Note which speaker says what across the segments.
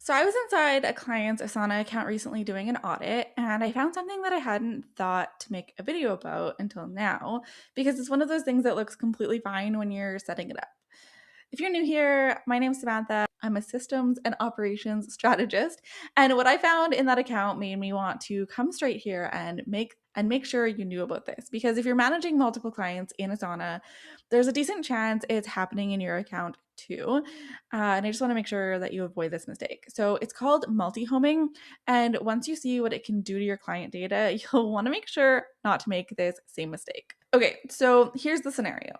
Speaker 1: So I was inside a client's Asana account recently doing an audit, and I found something that I hadn't thought to make a video about until now, because it's one of those things that looks completely fine when you're setting it up. If you're new here, my name's Samantha. I'm a systems and operations strategist, and what I found in that account made me want to come straight here and make sure you knew about this, because if you're managing multiple clients in Asana, there's a decent chance it's happening in your account too. And I just want to make sure that you avoid this mistake. So it's called multi-homing. And once you see what it can do to your client data, you'll want to make sure not to make this same mistake. Okay, so here's the scenario.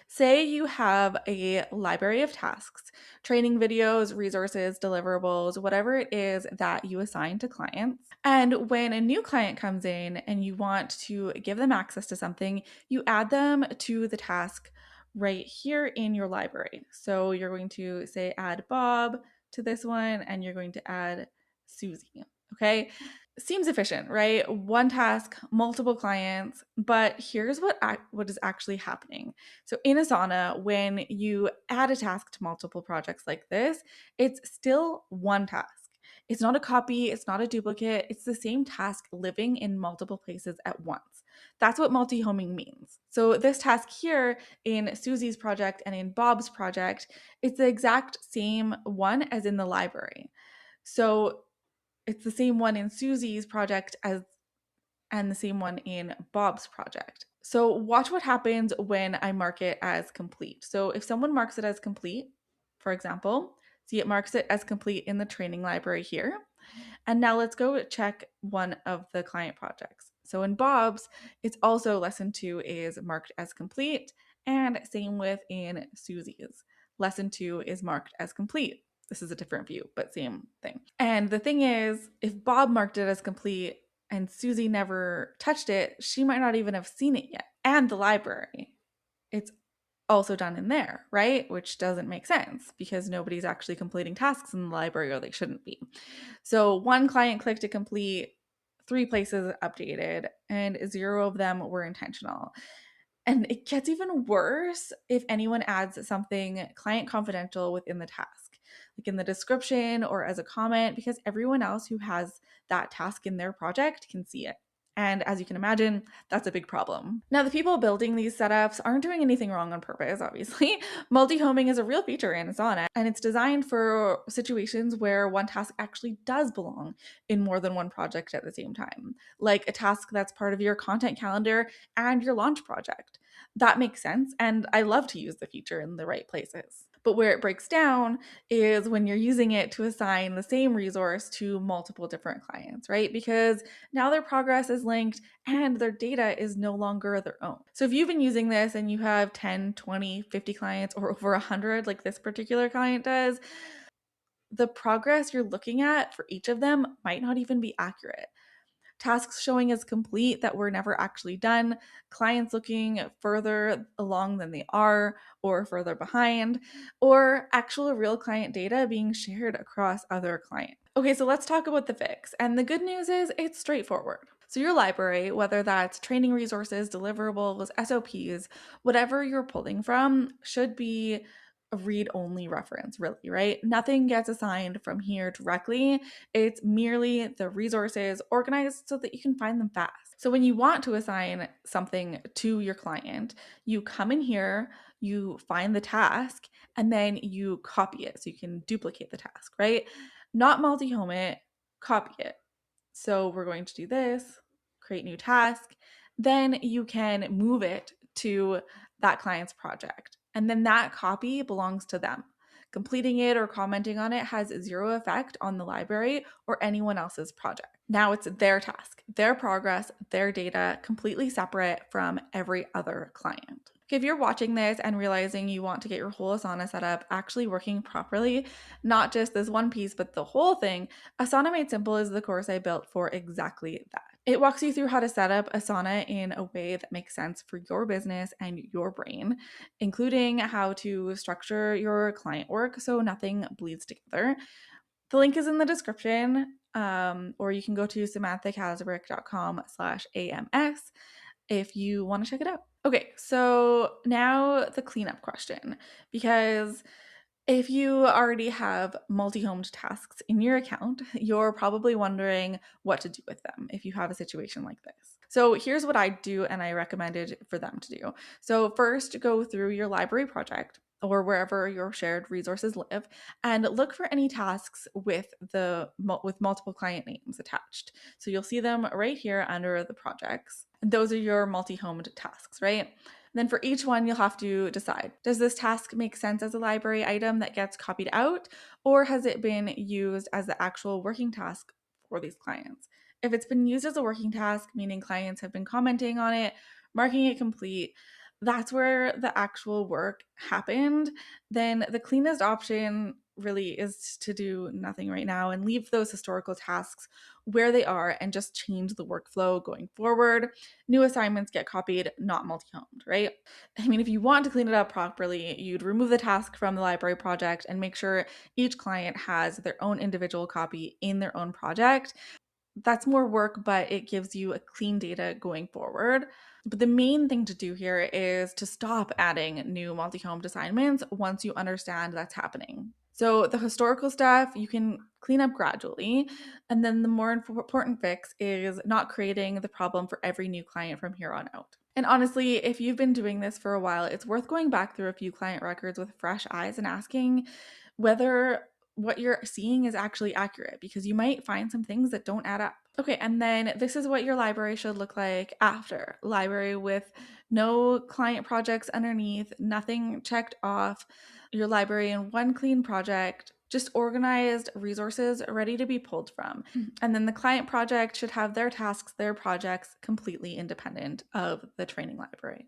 Speaker 1: Say you have a library of tasks, training videos, resources, deliverables, whatever it is that you assign to clients. And when a new client comes in and you want to give them access to something, you add them to the task right here in your library. So you're going to say add Bob to this one, and you're going to add Susie. Okay. Seems efficient, right? One task, multiple clients, but here's what is actually happening. So in Asana, when you add a task to multiple projects like this, it's still one task. It's not a copy, it's not a duplicate, it's the same task living in multiple places at once. That's what multi-homing means. So this task here in Susie's project and in Bob's project, it's the exact same one as in the library. So it's the same one in Susie's project as and the same one in Bob's project. So watch what happens when I mark it as complete. So if someone marks it as complete, for example, see it marks it as complete in the training library here. And now let's go check one of the client projects. So in Bob's, it's also lesson 2 is marked as complete, and same with in Susie's. Lesson 2 is marked as complete. This is a different view, but same thing. And the thing is, if Bob marked it as complete and Susie never touched it, she might not even have seen it yet. And the library, it's also done in there, right? Which doesn't make sense because nobody's actually completing tasks in the library, or they shouldn't be. So one client clicked to complete, 3 places updated, and 0 of them were intentional. And it gets even worse if anyone adds something client confidential within the task, like in the description or as a comment, because everyone else who has that task in their project can see it. And as you can imagine, that's a big problem. Now, the people building these setups aren't doing anything wrong on purpose, obviously. Multi-homing is a real feature in Asana, and it's designed for situations where one task actually does belong in more than one project at the same time, like a task that's part of your content calendar and your launch project. That makes sense, and I love to use the feature in the right places. But where it breaks down is when you're using it to assign the same resource to multiple different clients, right? Because now their progress is linked and their data is no longer their own. So if you've been using this and you have 10, 20, 50 clients or over 100, like this particular client does, the progress you're looking at for each of them might not even be accurate. Tasks showing as complete that were never actually done, clients looking further along than they are or further behind, or actual real client data being shared across other clients. Okay, so let's talk about the fix. And the good news is it's straightforward. So, your library, whether that's training resources, deliverables, SOPs, whatever you're pulling from, should be a read only reference, really, right? Nothing gets assigned from here directly. It's merely the resources organized so that you can find them fast. So when you want to assign something to your client, you come in here, you find the task, and then you copy it so you can duplicate the task, right? Not multi-home it, copy it. So we're going to do this, create new task, then you can move it to that client's project. And then that copy belongs to them. Completing it or commenting on it has 0 effect on the library or anyone else's project. Now it's their task, their progress, their data, completely separate from every other client. Okay, if you're watching this and realizing you want to get your whole Asana setup actually working properly, not just this one piece, but the whole thing, Asana Made Simple is the course I built for exactly that. It walks you through how to set up Asana in a way that makes sense for your business and your brain, including how to structure your client work so nothing bleeds together. The link is in the description, or you can go to samanthakasbrick.com/AMS if you want to check it out. Okay, so now the cleanup question, because If you already have multi-homed tasks in your account, you're probably wondering what to do with them if you have a situation like this. So here's what I do and I recommended for them to do. So first, go through your library project or wherever your shared resources live and look for any tasks with multiple client names attached. So you'll see them right here under the projects. And those are your multi-homed tasks, right? Then for each one, you'll have to decide, does this task make sense as a library item that gets copied out, or has it been used as the actual working task for these clients? If it's been used as a working task, meaning clients have been commenting on it, marking it complete, that's where the actual work happened, then the cleanest option really is to do nothing right now and leave those historical tasks where they are and just change the workflow going forward. New assignments get copied, not multi-homed, right? I mean, if you want to clean it up properly, you'd remove the task from the library project and make sure each client has their own individual copy in their own project. That's more work, but it gives you a clean data going forward. But the main thing to do here is to stop adding new multi-homed assignments once you understand that's happening. So the historical stuff you can clean up gradually. And then the more important fix is not creating the problem for every new client from here on out. And honestly, if you've been doing this for a while, it's worth going back through a few client records with fresh eyes and asking whether what you're seeing is actually accurate, because you might find some things that don't add up. Okay, and then this is what your library should look like after. Library with no client projects underneath, nothing checked off. Your library in one clean project, just organized resources ready to be pulled from. And then the client project should have their tasks, their projects completely independent of the training library.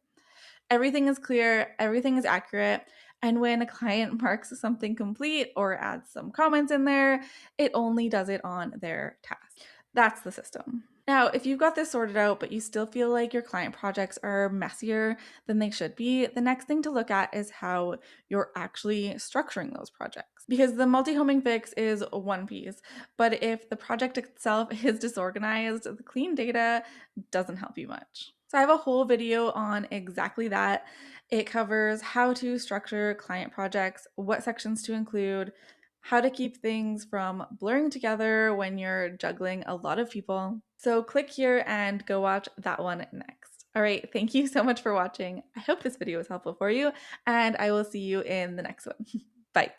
Speaker 1: Everything is clear, everything is accurate. And when a client marks something complete or adds some comments in there, it only does it on their task. That's the system. Now, if you've got this sorted out, but you still feel like your client projects are messier than they should be, the next thing to look at is how you're actually structuring those projects. Because the multi-homing fix is one piece, but if the project itself is disorganized, the clean data doesn't help you much. So I have a whole video on exactly that. It covers how to structure client projects, what sections to include, how to keep things from blurring together when you're juggling a lot of people. So click here and go watch that one next. All right, thank you so much for watching. I hope this video was helpful for you, and I will see you in the next one. Bye.